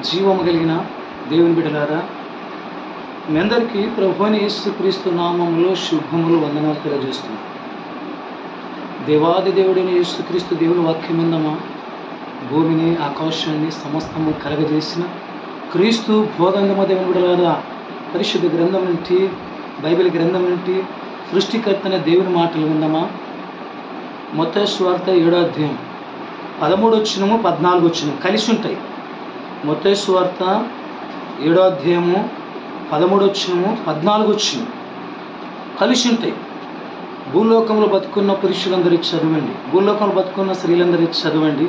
జీవము కలిగిన దేవుని బిడ్డలారా, మీ అందరికీ ప్రభువైన యేసుక్రీస్తు నామములో శుభములు, వందనాలు తెలియజేస్తున్నాను. దేవాది దేవుడైన యేసుక్రీస్తు దేవుని వాక్యం విందమా? భూమిని, ఆకాశాన్ని సమస్తము కలగజేసిన క్రీస్తు బోధంగమ దేవుని బిడ్డలారా, పరిశుద్ధ గ్రంథం నుండి, బైబిల్ గ్రంథం నుండి సృష్టికర్తన దేవుని మాటలు విందమా? మత్తయి సువార్త 7వ అధ్యాయం 13వ వచనము 14వ వచనం కలిసి ఉంటాయి. మత్తయి సువార్త 7వ అధ్యాయము 13వ వచనము 14వ వచనం కలిసి ఉంటాయి. భూలోకంలో బతుకున్న పురుషులందరూ చదవండి, భూలోకంలో బతుకున్న స్త్రీలందరూ చదవండి.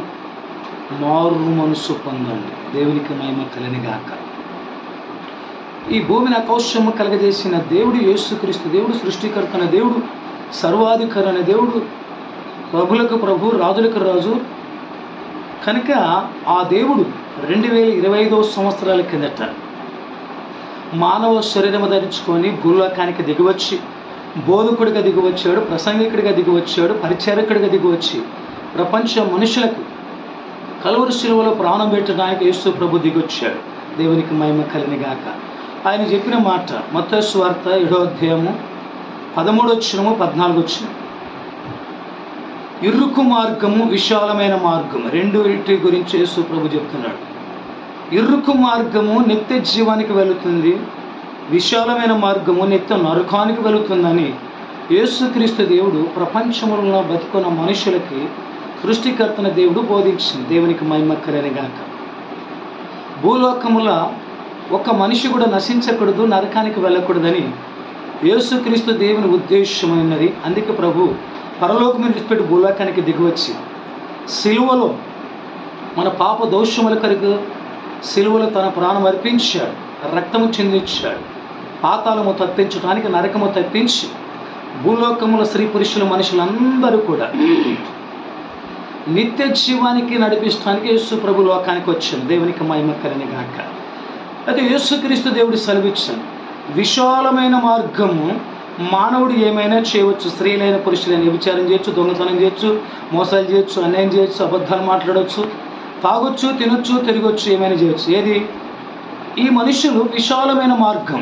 మారు మనసు పొందండి, దేవునికి మహిమ కలిగినగాక. ఈ భూమిని ఆకాశము కలగజేసిన దేవుడు యేసుక్రీస్తు దేవుడు, సృష్టికర్తన దేవుడు, సర్వాధికారి అనే దేవుడు, ప్రభులకు ప్రభు, రాజులకు రాజు. కనుక ఆ దేవుడు 2025వ సంవత్సరాల కిందట మానవ శరీరము ధరించుకొని భూలోకానికి దిగివచ్చి బోధకుడిగా దిగివచ్చాడు, ప్రసంగికుడిగా దిగివచ్చాడు, పరిచారకుడిగా దిగివచ్చి ప్రపంచ మనుషులకు కలువరి శిలువలో ప్రాణం పెట్టడానికి యేసు ప్రభు దిగొచ్చాడు. దేవునికి మహిమ కలిగినగాక. ఆయన చెప్పిన మాట మత్తయి సువార్త 7వ అధ్యాయము 13వ వచనము 14వ వచనం. ఇరుకు మార్గము, విశాలమైన మార్గము, రెండింటి గురించి యేసు ప్రభు చెప్తున్నాడు. ఇరుకు మార్గము నిత్య జీవానికి వెళుతుంది, విశాలమైన మార్గము నిత్య నరకానికి వెళుతుందని యేసుక్రీస్తు దేవుడు ప్రపంచంలో బతుకున్న మనుషులకి సృష్టికర్తన దేవుడు బోధించింది. దేవునికి మహిమ కలిగినగాక. భూలోకముల ఒక మనిషి కూడా నశించకూడదు, నరకానికి వెళ్ళకూడదని యేసుక్రీస్తు దేవుని ఉద్దేశమైనది. అందుకే ప్రభు పరలోకం విడిచిపెట్టి భూలోకానికి దిగివచ్చి సిలువలో మన పాప దోషముల కొరకు సిలువలో తన ప్రాణం అర్పించాడు, రక్తము చిందించాడు. పాతాళము తప్పించడానికి, నరకము తప్పించి భూలోకముల స్త్రీ పురుషుల మనుషులందరూ కూడా నిత్య జీవానికి నడిపించడానికి యేసు ప్రభు లోకానికి వచ్చాను. దేవునికి మహిమ కలిగినగాక. అయితే యేసుక్రీస్తు దేవుడు సెలవిచ్చాను, విశాలమైన మార్గము, మానవుడు ఏమైనా చేయవచ్చు. స్త్రీలైన పురుషులైన వ్యభిచారం చేయొచ్చు, దొంగతనం చేయొచ్చు, మోసాలు చేయొచ్చు, అన్యాయం చేయొచ్చు, అబద్ధాలు మాట్లాడవచ్చు, తాగొచ్చు, తినొచ్చు, తిరగొచ్చు, ఏమైనా చేయొచ్చు. ఏది? ఈ మనుషులు విశాలమైన మార్గం,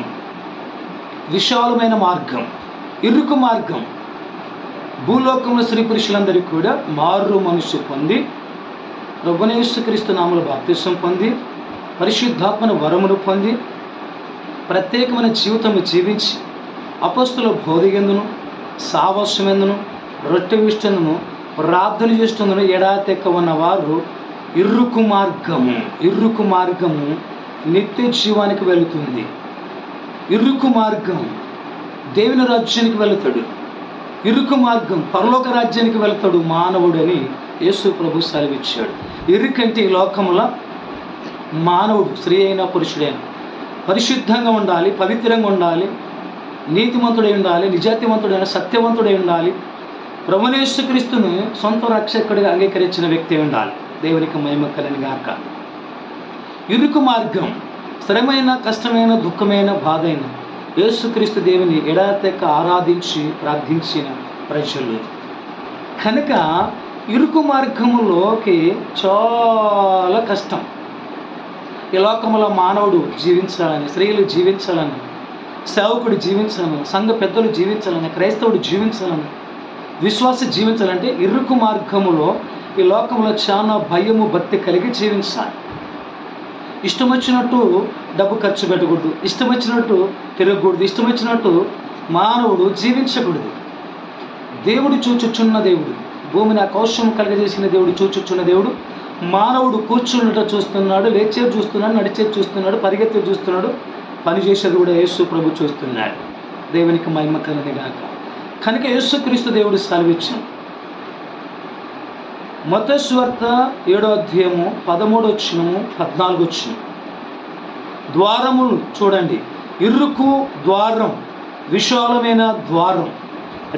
విశాలమైన మార్గం, ఇరుకు మార్గం. భూలోకంలో స్త్రీ పురుషులందరికీ కూడా మారు మనసు పొంది ప్రభువైన యేసుక్రీస్తు నామములో బాప్తిసం పొంది పరిశుద్ధాత్మను వరమును పొంది ప్రత్యేకమైన జీవితం జీవించి అపొస్తలుల బోధయందును, సావాసమెందును, రొట్టె విష్టును, ప్రార్థన చేస్తున్నందును ఎడాతెక్క ఉన్న వారు ఇరుకు మార్గము, ఇరుకు మార్గము నిత్య జీవానికి వెళుతుంది. ఇరుకు మార్గం దేవుని రాజ్యానికి వెళుతాడు, ఇరుకు మార్గం పరలోక రాజ్యానికి వెళతాడు మానవుడు అని యేసు ప్రభు సెలవిచ్చాడు. ఇరుకంటే ఈ లోకంలో మానవుడు, స్త్రీ అయినా పురుషుడైనా పరిశుద్ధంగా ఉండాలి, పవిత్రంగా ఉండాలి, నీతిమంతుడై ఉండాలి, నిజాతిమంతుడైన సత్యవంతుడై ఉండాలి, ప్రభువైన యేసుక్రీస్తును సొంత రక్షకుడిగా అంగీకరించిన వ్యక్తి ఉండాలి. దేవునికి మహిమ కలిగినగాక. ఇరుకు మార్గం శ్రమైన, కష్టమైన, దుఃఖమైన, బాధ అయిన యేసుక్రీస్తు దేవుని ఎడతెక్క ఆరాధించి ప్రార్థించిన ప్రజలు. కనుక ఇరుకు మార్గములోకి చాలా కష్టం. ఈ లోకంలో మానవుడు జీవించాలని, స్త్రీలు జీవించాలని, సేవకుడు జీవించాలని, సంఘ పెద్దలు జీవించాలని, క్రైస్తవుడు జీవించాలని, విశ్వాస జీవించాలంటే ఇరుకు మార్గములో ఈ లోకంలో చాలా భయము, భక్తి కలిగి జీవించాలి. ఇష్టం వచ్చినట్టు డబ్బు ఖర్చు పెట్టకూడదు, ఇష్టం వచ్చినట్టు తిరగకూడదు, ఇష్టం వచ్చినట్టు మానవుడు జీవించకూడదు. దేవుడు చూచుచున్న దేవుడు, భూమిని ఆకాశం కలగజేసిన దేవుడు, చూచుచున్న దేవుడు మానవుడు కూర్చున్నట్టు చూస్తున్నాడు, లేచేది చూస్తున్నాడు, నడిచేది చూస్తున్నాడు, పరిగెత్తేది చూస్తున్నాడు, పనిచేసేది కూడా యేసు ప్రభు చూస్తున్నాడు. దేవునికి మహిమ కలిగినగాక. కనుక యేసుక్రీస్తు దేవుడు సెలవిచ్చాడు. మత్తయి సువార్త 7వ అధ్యాయము 13వ వచనము 14వ వచనం. ద్వారములు చూడండి, ఇరుకు ద్వారం, విశాలమైన ద్వారం.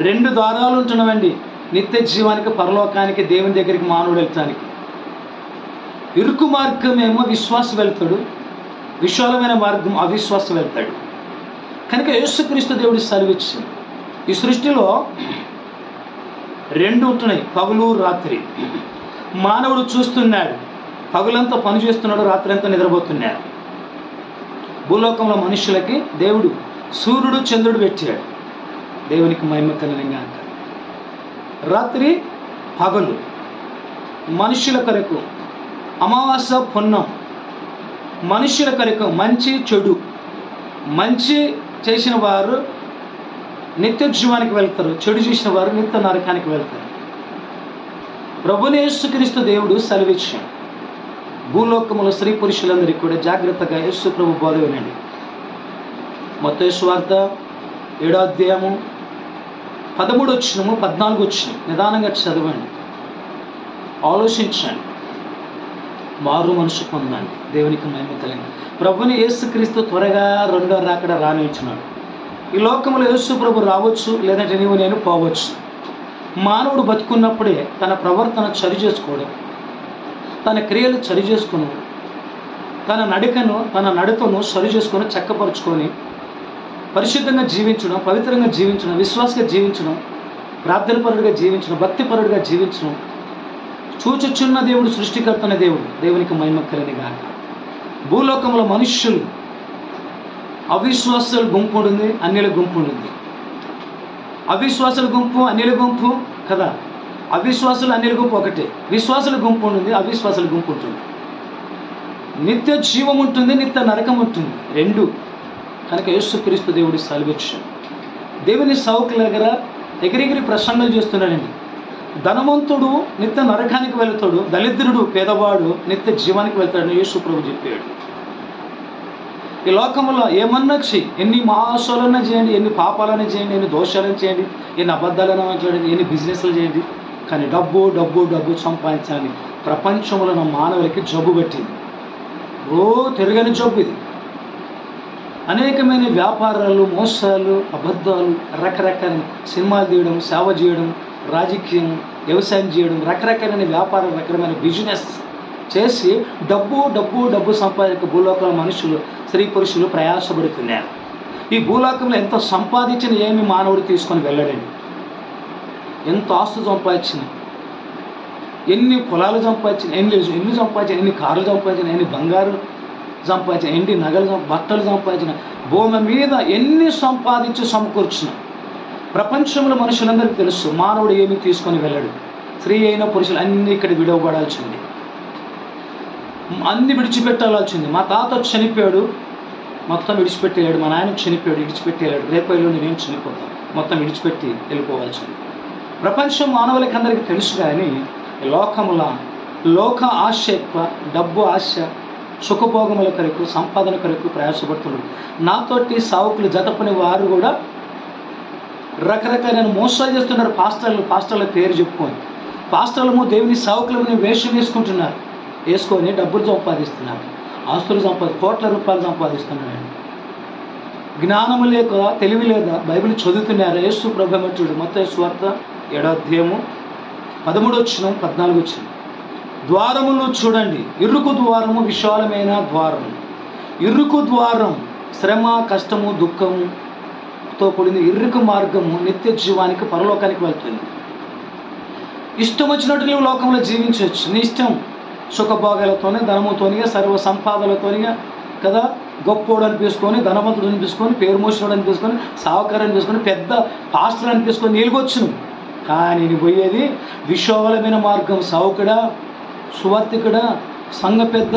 2 ద్వారాలు ఉంటున్నామండి నిత్య జీవానికి, పరలోకానికి, దేవుని దగ్గరికి మానవుడు వెళ్తానికి. ఇరుకు మార్గమేమో విశ్వాసం వెళ్తాడు, విశాలమైన మార్గం అవిశ్వాసం వెళ్తాడు. కనుక యేసుక్రీస్తు దేవుడు సెలవిచ్చాడు. ఈ సృష్టిలో 2 ఉంటున్నాయి, పగలు రాత్రి. మానవుడు చూస్తున్నాడు, పగులంతా పని చేస్తున్నాడు, రాత్రి అంతా నిద్రపోతున్నాడు. భూలోకంలో మనుషులకి దేవుడు సూర్యుడు చంద్రుడు పెట్టాడు. దేవునికి మహిమ కలుగుగాక. రాత్రి పగలు మనుషుల కొరకు, అమావాస్య పున్నం మనుషుల కొరకు, మంచి చెడు. మంచి చేసిన వారు నిత్య జీవానికి వెళ్తారు, చెడు చేసిన వారు నిత్య నరకానికి వెళ్తారు. ప్రభువైన యేసుక్రీస్తు దేవుడు సెలవిచ్చాడు. భూలోకములో స్త్రీ పురుషులందరికీ కూడా జాగ్రత్తగా యేసు ప్రభు బోధ వినండి. మత్తయి సువార్త 7వ అధ్యాయము 13 వచనము 14 వచనం నిదానంగా చదవండి, ఆలోచించండి, మారు మనసు పొందండి. దేవునికి మహిమ కలిగింది. ప్రభుని యేసుక్రీస్తు త్వరగా రెండో రాకడ రానించున్నాడు. ఈ లోకంలో యేసు ప్రభు రావచ్చు, లేదంటే నీవు నేను పోవచ్చు. మానవుడు బతుకున్నప్పుడే తన ప్రవర్తన సరి చేసుకోవడం, తన క్రియలు సరి చేసుకుని, తన నడకను సరి చేసుకొని చక్కపరుచుకొని పరిశుద్ధంగా జీవించడం, పవిత్రంగా జీవించడం, విశ్వాసంగా జీవించడం, ప్రార్థనపరుడిగా జీవించడం, భక్తిపరుడిగా జీవించడం చూచుచున్న దేవుడు, సృష్టికర్తన దేవుడు. దేవునికి మహిమ కలుగుగాక. భూలోకంలో మనుష్యులు అవిశ్వాసాల గుంపు ఉంటుంది, అన్యుల గుంపు ఉంటుంది. అవిశ్వాసాల గుంపు, అన్యుల గుంపు కదా. అవిశ్వాసులు అన్యుల గుంపు ఒకటే, విశ్వాసుల గుంపు ఉంటుంది, అవిశ్వాసుల గుంపు ఉంటుంది. నిత్య జీవం ఉంటుంది, నిత్య నరకం ఉంటుంది, రెండు. కనుక యేసుక్రీస్తు దేవుడి సెలవిచ్చాడు. దేవుని సౌకుల దగ్గర ఎగిరెగిరి ప్రసంగాలు చేస్తున్నాడండి. ధనవంతుడు నిత్య నరకానికి వెళుతాడు, దళిద్రుడు పేదవాడు నిత్య జీవానికి వెళ్తాడని యేసు ప్రభు చెప్పాడు. ఈ లోకంలో ఏమన్నా చేయి, ఎన్ని మహాశోలన్నా చేయండి, ఎన్ని పాపాలన్నా చేయండి, ఎన్ని దోషాలను చేయండి, ఎన్ని అబద్ధాలన్నా మాట్లాడండి, ఎన్ని బిజినెస్లు చేయండి, కానీ డబ్బు డబ్బు డబ్బు సంపాదించాలని ప్రపంచంలో ఉన్న మానవులకి జబ్బు పెట్టింది. తిరగని జబ్బు ఇది. అనేకమైన వ్యాపారాలు, మోసాలు, అబద్ధాలు, రకరకాల సినిమాలు తీయడం, సేవ చేయడం, రాజకీయం, వ్యవసాయం చేయడం, రకరకాలైన వ్యాపారం, రకరకమైన బిజినెస్ చేసి డబ్బు డబ్బు డబ్బు సంపాదించే భూలోకంలో మనుషులు, స్త్రీ పురుషులు ప్రయాసపడుతున్నారు. ఈ భూలోకంలో ఎంత సంపాదించిన ఏమి మానవుడు తీసుకొని వెళ్ళడండి. ఎంత ఆస్తు సంపాదించిన, ఎన్ని పొలాలు సంపాదించిన, ఎన్ని సంపాదించిన, ఎన్ని కార్లు సంపాదించిన, ఎన్ని బంగారు సంపాదించిన, ఎన్ని నగలు, బట్టలు సంపాదించిన, భూమి మీద ఎన్ని సంపాదించి సమకూర్చిన. ప్రపంచంలో మనుషులందరికీ తెలుసు మానవుడు ఏమీ తీసుకొని వెళ్ళడు. స్త్రీ అయిన పురుషులు అన్నీ ఇక్కడ విడవబడాల్సింది, అన్ని విడిచిపెట్టాల్సింది. మా తాత చనిపోయాడు, మొత్తం విడిచిపెట్టేయాడు. మా నాయన చనిపోయాడు, విడిచిపెట్టేయాడు. రేపైలో నేను చనిపోతాను, మొత్తం విడిచిపెట్టి వెళ్ళిపోవాల్సింది. ప్రపంచం మానవులకి అందరికీ తెలుసు. కానీ లోకముల లోక ఆశ ఎక్కువ, డబ్బు ఆశ, సుఖభోగముల కొరకు, సంపాదన కొరకు ప్రయాసపడుతున్నారు. నాతోటి సావుకులు జతపని వారు కూడా రకరకాలైన మోసాలు చేస్తున్నారు. పాస్టర్ల పేరు చెప్పుకొని పాస్టర్లము దేవుని సావుకులము వేషం వేసుకుంటున్నారు, వేసుకొని డబ్బులు సంపాదిస్తున్నారు, ఆస్తులు కోట్ల రూపాయలు సంపాదిస్తున్నారండి. జ్ఞానము లేక, తెలివి లేదా బైబిల్ చదువుతున్నారు. యేసు ప్రభుమటుడు మత్తయి సువార్త 7వ అధ్యాయము 13 వచనం 14 వచనం. ద్వారమును చూడండి, ఇరుకు ద్వారము, విశాలమైన ద్వారము. ఇరుకు ద్వారం శ్రమ, కష్టము, దుఃఖముతో కూడింది. ఇరుకు మార్గము నిత్య జీవానికి, పరలోకానికి వెళ్తుంది. ఇష్టం వచ్చినట్టు నువ్వు లోకంలో జీవించవచ్చు. నీ ఇష్టం, సుఖభోగాలతోనే, ధనముతోని, సర్వ సంపాదనలతోనిగా కదా. గొప్పోడు అనిపించుకొని, ధనవంతుడు అనిపించుకొని, పేరు మోసినోడు అనిపించుకొని, సావుకారు అనిపించుకొని, పెద్ద పాస్టర్ అనిపించుకొని నీలుగొచ్చును. కానీ నీ పోయేది విశాలమైన మార్గం. సావుకుడా, సువార్తికుడా, సంఘ పెద్ద,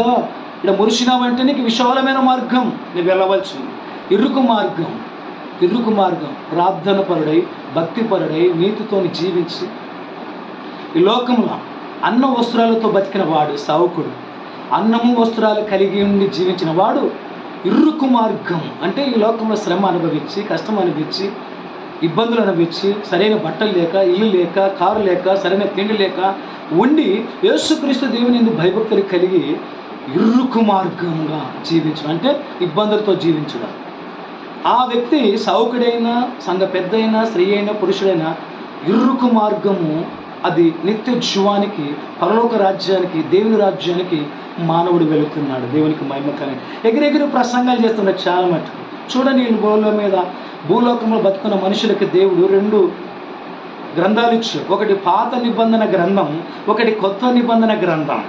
ఇక్కడ మురిసినావంటే నీకు విశాలమైన మార్గం నువ్వు వెళ్ళవలసింది. ఇరుకు మార్గం ప్రార్థన పరుడై, భక్తిపరుడై, నీతితోని జీవించి ఈ లోకంలో అన్న వస్త్రాలతో బతికిన వాడు సావుకుడు. అన్నము వస్త్రాలు కలిగి ఉండి జీవించిన వాడు ఇరుకు మార్గం. అంటే ఈ లోకంలో శ్రమ అనుభవించి, కష్టం అనుభవించి, ఇబ్బందులు అనుభవించి, సరైన బట్టలు లేక, ఇల్లు లేక, కారు లేక, సరైన తిండి లేక ఉండి యేసుక్రీస్తు దేవుని యందు భయభక్తులు కలిగి ఇరుకు మార్గంగా జీవించడం అంటే ఇబ్బందులతో జీవించడం. ఆ వ్యక్తి సావుకుడైనా, సంఘ పెద్ద అయినా, స్త్రీ అయినా, పురుషుడైనా ఇరుకు మార్గము అది నిత్య జీవానికి, పరలోక రాజ్యానికి, దేవుని రాజ్యానికి మానవుడు వెళుతున్నాడు. దేవునికి మహిమకరం. ఎగిరెగిరి ప్రసంగాలు చేస్తున్నాడు చాలా మటుకు. చూడండి, భూలోకంలో బతుకున్న మనుషులకి దేవుడు 2 గ్రంథాలు ఇచ్చాడు. ఒకటి పాత నిబంధన గ్రంథం, ఒకటి కొత్త నిబంధన గ్రంథం.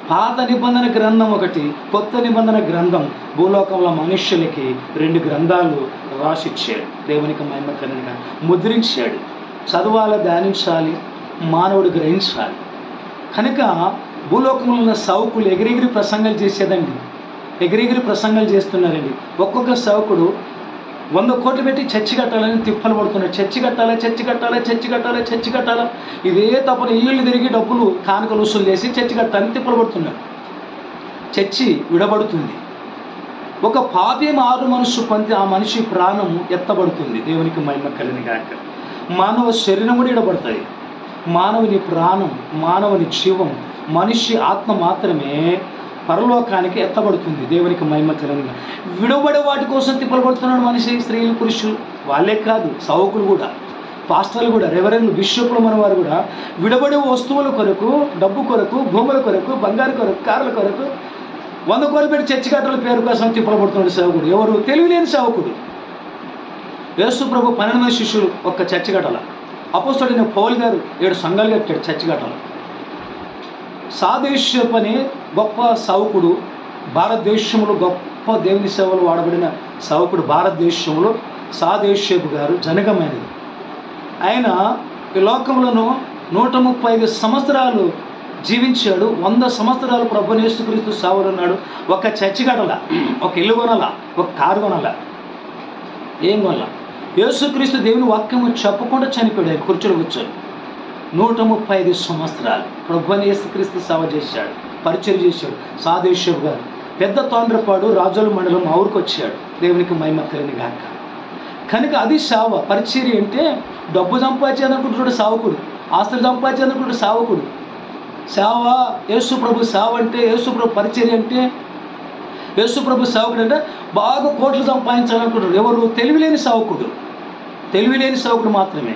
పాత నిబంధన గ్రంథం ఒకటి, కొత్త నిబంధన గ్రంథం. భూలోకంలో మనుష్యులకి 2 గ్రంథాలు రాసిచ్చాడు. దేవునికి మహిమ కలుగునుగాక. ముద్రించాడు. చదవాలి, ధ్యానించాలి, మానవుడు గ్రహించాలి. కనుక భూలోకంలో ఉన్న సౌకులు ఎగిరెగిరి ప్రసంగాలు చేసేదండి. ఎగిరెగిరి ప్రసంగాలు చేస్తున్నారండి. ఒక్కొక్క సౌకుడు 100 కోట్లు పెట్టి చర్చి కట్టాలని తిప్పలు పడుతున్నాడు. చర్చి కట్టాలి, చర్చి కట్టాలి, చర్చి కట్టాలి, చర్చి కట్టాలి. ఇదే తప్పన ఇల్లు తిరిగి డబ్బులు కానుకలు వసూలు చేసి చర్చి కట్టాలని తిప్పలు పడుతున్నాడు. చర్చి విడబడుతుంది. ఒక పాపి మారు మనసు పొంది ఆ మనిషి ప్రాణము ఎత్తబడుతుంది. దేవునికి మహిమ కలుగునుగాక. మానవ శరీరం కూడా విడబడుతుంది. మానవుని ప్రాణం, మానవుని జీవం, మనిషి ఆత్మ మాత్రమే పరలోకానికి ఎత్తబడుతుంది. దేవునికి మహిమ కలుగునుగాక. విడబడే వాటి కోసం తిప్పలు పడుతున్నాడు మనిషి. స్త్రీలు, పురుషులు వాళ్ళే కాదు, సౌకులు కూడా, పాస్టర్లు కూడా, రెవరెండ్లు, బిషప్లు మన వారు కూడా విడబడే వస్తువుల కొరకు, డబ్బు కొరకు, భూముల కొరకు, బంగారు కొరకు, కార్ల కొరకు 100 కోట్లు పెట్టి చర్చి కట్టల పేరు కోసం తిప్పలు పడుతున్నాడు సేవకుడు. ఎవరు? తెలివిలేని సేవకుడు. యేసు ప్రభు 12 మంది శిష్యులు ఒక్క చర్చి కట్టాల. అపోస్తలుడైన పౌలు గారు 7 సంఘాలు కట్టాడు చర్చి కట్టాల. సాదేశ్యపు అనే గొప్ప సావుకుడు, భారతదేశంలో గొప్ప దేవుని సేవలు వాడబడిన సావుకుడు భారతదేశంలో సాదేశ్యపు గారు జనగమైనది. ఆయన ఈ లోకంలోనూ 135 సంవత్సరాలు జీవించాడు. 100 సంవత్సరాలు ప్రభువైన యేసుక్రీస్తు సేవలో ఉన్నాడు. ఒక చర్చి కట్టాల, ఒక ఇల్లు కొనాల, ఒక కారు కొనాల, ఏం కొనాల. యేసుక్రీస్తు దేవుని వాక్యము చెప్పకుండా చనిపోయాడు. ఆయన కుర్చీలో కూర్చొని 135 సంవత్సరాలు ప్రభువైన యేసుక్రీస్తు సేవ చేశాడు, పరిచయం చేశాడు. సాదేశ్యపు గారు పెద్ద తోండ్రపాడు రాజోల మండలం మా ఊరికి వచ్చాడు. దేవునికి మహిమ కలుగునుగాక. కనుక అది సేవ. పరిచర్య అంటే డబ్బు సంపాదించాలనుకుంటున్నాడు సావకుడు, ఆస్తులు సంపాదించాలనుకుంటున్నాడు సావకుడు. సేవ యేసు ప్రభు సేవ అంటే, యేసు ప్రభు పరిచర్య అంటే, యేసు ప్రభు సేవకుడు అంటే బాగా కోట్లు సంపాదించాలనుకుంటున్నాడు. ఎవరు? తెలివిలేని సేవకుడు. తెలివిలేని సేవకుడు మాత్రమే.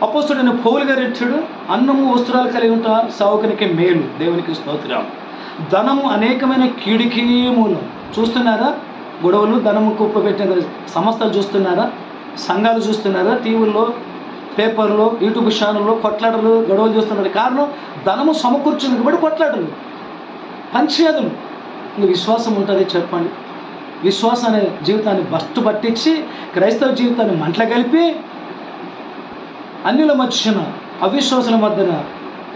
అపోస్తలుడైన పౌలు గారు ఇచ్చాడు, అన్నము వస్త్రాలు కలిగి ఉంటా సేవకునికి మేలు. దేవునికి స్తోత్రం. ధనము అనేకమైన కీడికి మూలం. చూస్తున్నారా? గొడవలు, ధనము కుప్పబెట్టిన సంస్థలు చూస్తున్నారా? సంఘాలు చూస్తున్నారా? టీవీల్లో, పేపర్లో, యూట్యూబ్ ఛానల్లో కొట్లాటలు, గొడవలు చూస్తున్నారు. కారణం ధనము సమకూర్చుంది కాబట్టి కొట్లాటలు, పంచాయతీలు. ఇంక విశ్వాసం ఉంటుంది చెప్పండి? విశ్వాసం అనే జీవితాన్ని బస్టు పట్టించి క్రైస్తవ జీవితాన్ని మంటలు కలిపి అన్యుల మధ్యన, అవిశ్వాసుల మధ్యన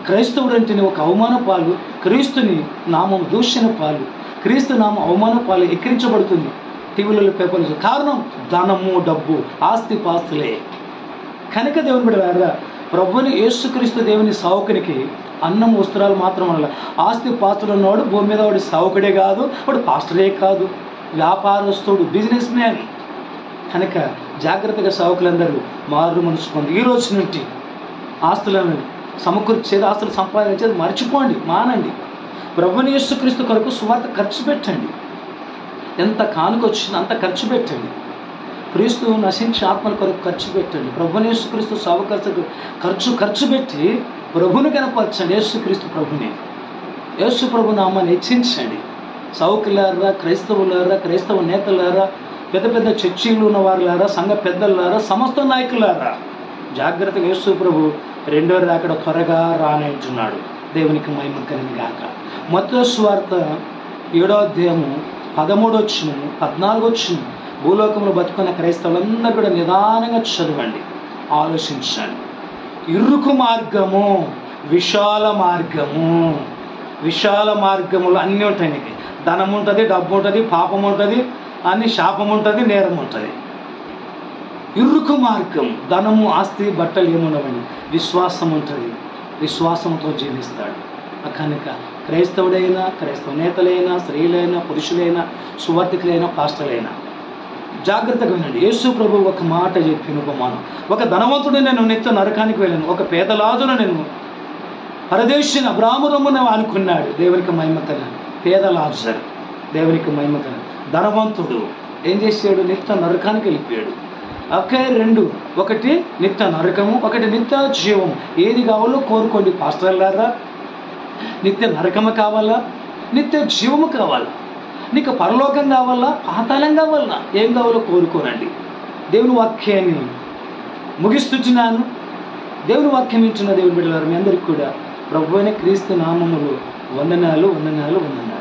క్రైస్తవుడు అంటేనే ఒక అవమాన పాలు, క్రీస్తుని నామం దూషణ పాలు, క్రీస్తు నామం అవమాన పాలు ఎక్కిరించబడుతుంది టీవీలలో, పేపర్లు. కారణం ధనము, డబ్బు, ఆస్తి పాస్తులే. కనుక దేవుని బిడ్డలారా, ప్రభువుని యేసుక్రీస్తు దేవుని సావుకునికి అన్నం వస్త్రాలు మాత్రం వల్ల ఆస్తి పాస్తులు ఉన్నవాడు భూమి మీద వాడు సావుకుడే కాదు, వాడు పాస్టరే కాదు, వ్యాపారస్తుడు, బిజినెస్ మ్యాన్. కనుక జాగ్రత్తగా సావుకులందరూ మారు మనసు పొంది ఈ రోజు నుండి ఆస్తులను సమకూర్చేది, ఆస్తులు సంపాదించేది మర్చిపోండి, మానండి. ప్రభువుని యేసుక్రీస్తు కొరకు సువార్త ఖర్చు పెట్టండి. ఎంత కానుకొచ్చిందో అంత ఖర్చు పెట్టండి. క్రీస్తు నశించే ఆత్మల కొరకు ఖర్చు పెట్టండి. ప్రభువుని యేసుక్రీస్తు సేవ ఖర్చు పెట్టి ప్రభుని కనపరచండి. యేసుక్రీస్తు ప్రభుని, యేసు ప్రభు నామాన్ని హెచ్చించండి. సౌకులారా, క్రైస్తవులారా, క్రైస్తవ నేతలారా, పెద్ద పెద్ద చర్చీలు ఉన్న వారులారా, సంఘ పెద్దలారా, సమస్త నాయకులారా, జాగ్రత్తగా యేసు ప్రభు 2వ రాకడ త్వరగా రానంటున్నాడు. దేవునికి మహిమ కలుగునుగాక. మత్తయి సువార్త 7వ అధ్యాయము 13వ వచనం, 14వ వచనం. భూలోకంలో బతుకున్న క్రైస్తవులందరూ కూడా నిదానంగా చదవండి, ఆలోచించండి. ఇరుకు మార్గము, విశాల మార్గము. విశాల మార్గములు అన్నీ ఉంటాయి. ధనం ఉంటుంది, డబ్బు ఉంటుంది, పాపం ఉంటుంది, అన్ని శాపం ఉంటుంది, నేరం ఉంటుంది. ఇరుకు మార్గం, ధనము, ఆస్తి, బట్టలు ఏముండవండి. విశ్వాసం ఉంటుంది, విశ్వాసంతో జీవిస్తాడు. కనుక క్రైస్తవుడైనా, క్రైస్తవ నేతలైనా, స్త్రీలైనా, పురుషులైనా, సువార్థికులైనా, పాస్టర్లైనా జాగ్రత్తగా వినండి. యేసు ప్రభు ఒక మాట చెప్పిన ఉపమానం. ఒక ధనవంతుడు నేను నిత్య నరకానికి వెళ్ళాను, ఒక పేదలాజును నేను పరదేశిని అబ్రామురమును అనుకున్నాడు. దేవునికి మహిమ కల పేదలాజరు, దేవునికి మహిమ కల. ధనవంతుడు ఏం చేశాడు? నిత్య నరకానికి వెళ్ళిపోయాడు. ఒకే 2, ఒకటి నిత్య నరకము, ఒకటి నిత్య జీవము. ఏది కావాలో కోరుకోండి పాస్టర్లారా. నిత్య నరకము కావాలా? నిత్య జీవము కావాలా? నీకు పరలోకం కావాలా? పాతాళం కావాలా? ఏం కావాలో కోరుకోనండి. దేవుని వాక్యాన్ని ముగిస్తున్నాను. దేవుని వాక్యం ఇచ్చిన దేవుని బిడ్డలారా, మీ అందరికీ కూడా ప్రభువైన క్రీస్తు నామములో వందనాలు వందనాలు వందనాలు.